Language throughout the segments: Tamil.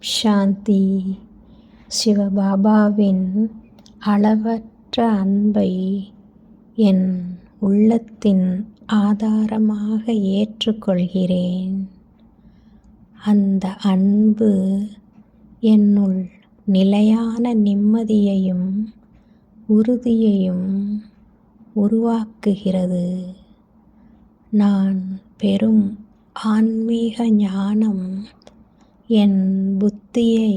சாந்தி. சிவபாபாவின் அளவற்ற அன்பை என் உள்ளத்தின் ஆதாரமாக ஏற்றுக்கொள்கிறேன். அந்த அன்பு என்னுள் நிலையான நிம்மதியையும் உறுதியையும் உருவாக்குகிறது. நான் பெறும் ஆன்மீக ஞானம் என் புத்தியை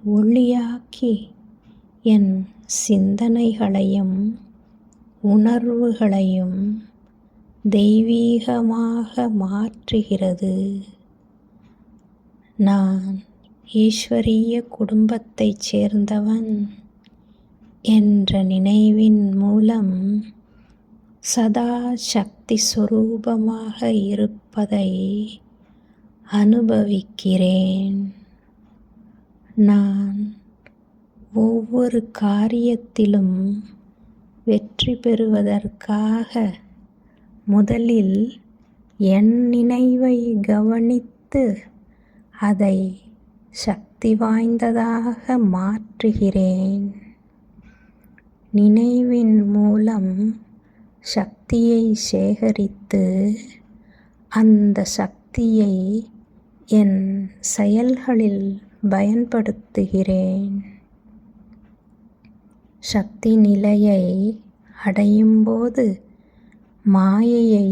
ஒளியாக்கி என் சிந்தனைகளையும் உணர்வுகளையும் தெய்வீகமாக மாற்றுகிறது. நான் ஈஸ்வரிய குடும்பத்தைச் சேர்ந்தவன் என்ற நினைவின் மூலம் சதா சக்தி சொரூபமாக இருப்பதை அனுபவிக்கிறேன். நான் ஒவ்வொரு காரியத்திலும் வெற்றி பெறுவதற்காக முதலில் என் நினைவை கவனித்து அதை சக்தி வாய்ந்ததாக மாற்றுகிறேன். நினைவின் மூலம் சக்தியை சேகரித்து அந்த சக்தியை என் செயல்களில் பயன்படுத்துகிறேன். சக்தி நிலையை அடையும்போது மாயையை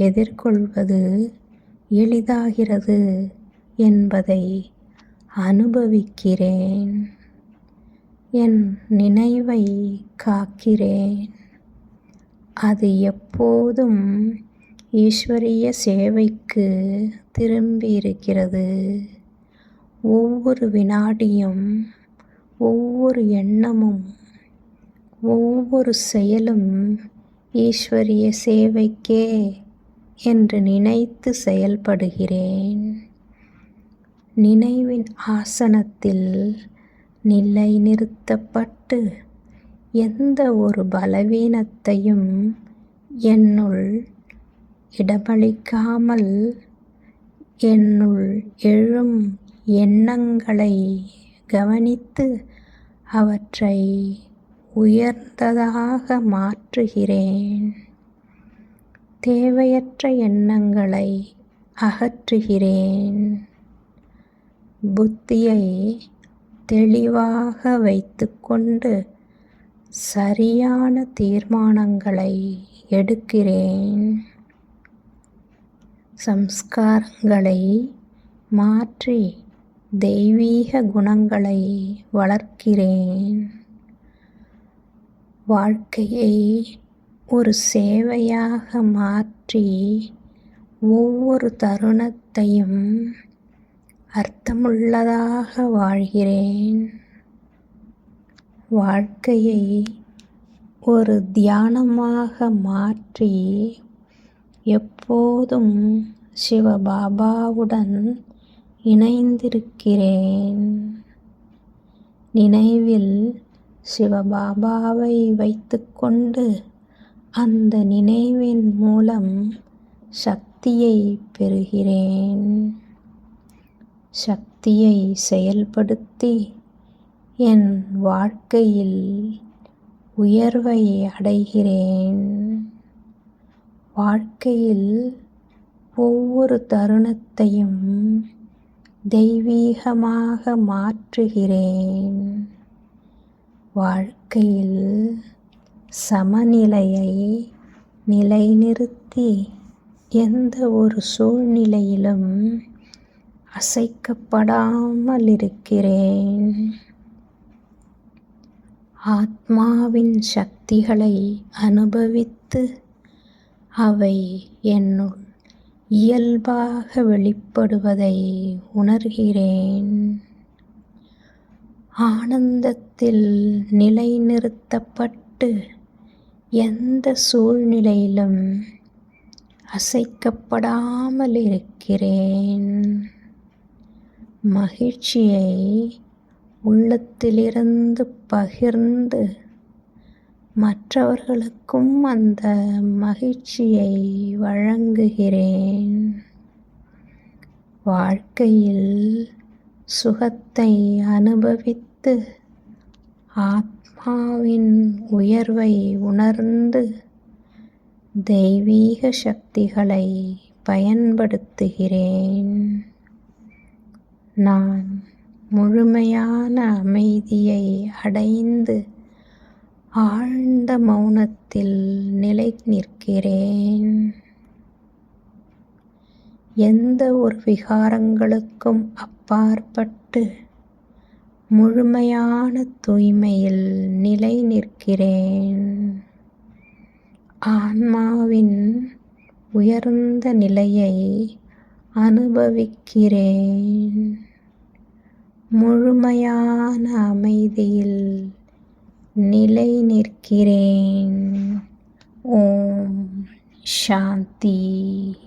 எதிர்கொள்வது எளிதாகிறது என்பதை அனுபவிக்கிறேன். என் நினைவை காக்கிறேன். அது எப்போதும் ஈஸ்வரிய சேவைக்கு திரும்பியிருக்கிறது. ஒவ்வொரு வினாடியும் ஒவ்வொரு எண்ணமும் ஒவ்வொரு செயலும் ஈஸ்வரிய சேவைக்கே என்று நினைத்து செயல்படுகிறேன். நினைவின் ஆசனத்தில் நிலைநிறுத்தப்பட்டு எந்த ஒரு பலவீனத்தையும் என்னுள் இடமளிக்காமல் என்னுள் எழும் எண்ணங்களை கவனித்து அவற்றை உயர்ந்ததாக மாற்றுகிறேன். தேவையற்ற எண்ணங்களை அகற்றுகிறேன். புத்தியை தெளிவாக வைத்துக்கொண்டு சரியான தீர்மானங்களை எடுக்கிறேன். சம்ஸ்காரங்களை மாற்றி தெய்வீக குணங்களை வளர்க்கிறேன். வாழ்க்கையை ஒரு சேவையாக மாற்றி ஒவ்வொரு தருணத்தையும் அர்த்தமுள்ளதாக வாழ்கிறேன். வாழ்க்கையை ஒரு தியானமாக மாற்றி எப்போதும் சிவபாபாவுடன் இணைந்திருக்கிறேன். நினைவில் சிவபாபாவை வைத்துக்கொண்டு அந்த நினைவின் மூலம் சக்தியை பெறுகிறேன். சக்தியை செயல்படுத்தி என் வாழ்க்கையில் உயர்வை அடைகிறேன். வாழ்க்கையில் ஒவ்வொரு தருணத்தையும் தெய்வீகமாக மாற்றுகிறேன். வாழ்க்கையில் சமநிலையை நிலைநிறுத்தி எந்த ஒரு சூழ்நிலையிலும் அசைக்கப்படாமல் இருக்கிறேன். ஆத்மாவின் சக்திகளை அனுபவித்து அவை என்னுள் இயல்பாக வெளிப்படுவதை உணர்கிறேன். ஆனந்தத்தில் நிலைநிறுத்தப்பட்டு எந்த சூழ்நிலையிலும் அசைக்கப்படாமல் இருக்கிறேன். மகிழ்ச்சியை உள்ளத்திலிருந்து பகிர்ந்து மற்றவர்களுக்கும் அந்த மகிழ்ச்சியை வழங்குகிறேன். வாழ்க்கையில் சுகத்தை அனுபவித்து ஆத்மாவின் உயர்வை உணர்ந்து தெய்வீக சக்திகளை பயன்படுத்துகிறேன். நான் முழுமையான அமைதியை அடைந்து ஆழ்ந்த மௌனத்தில் நிலை நிற்கிறேன். எந்த ஒரு விகாரங்களுக்கும் அப்பாற்பட்டு முழுமையான தூய்மையில் நிலை நிற்கிறேன். ஆன்மாவின் உயர்ந்த நிலையை அனுபவிக்கிறேன். முழுமையான அமைதியில் நிலை நிற்கிறேன். ஓம் சாந்தி.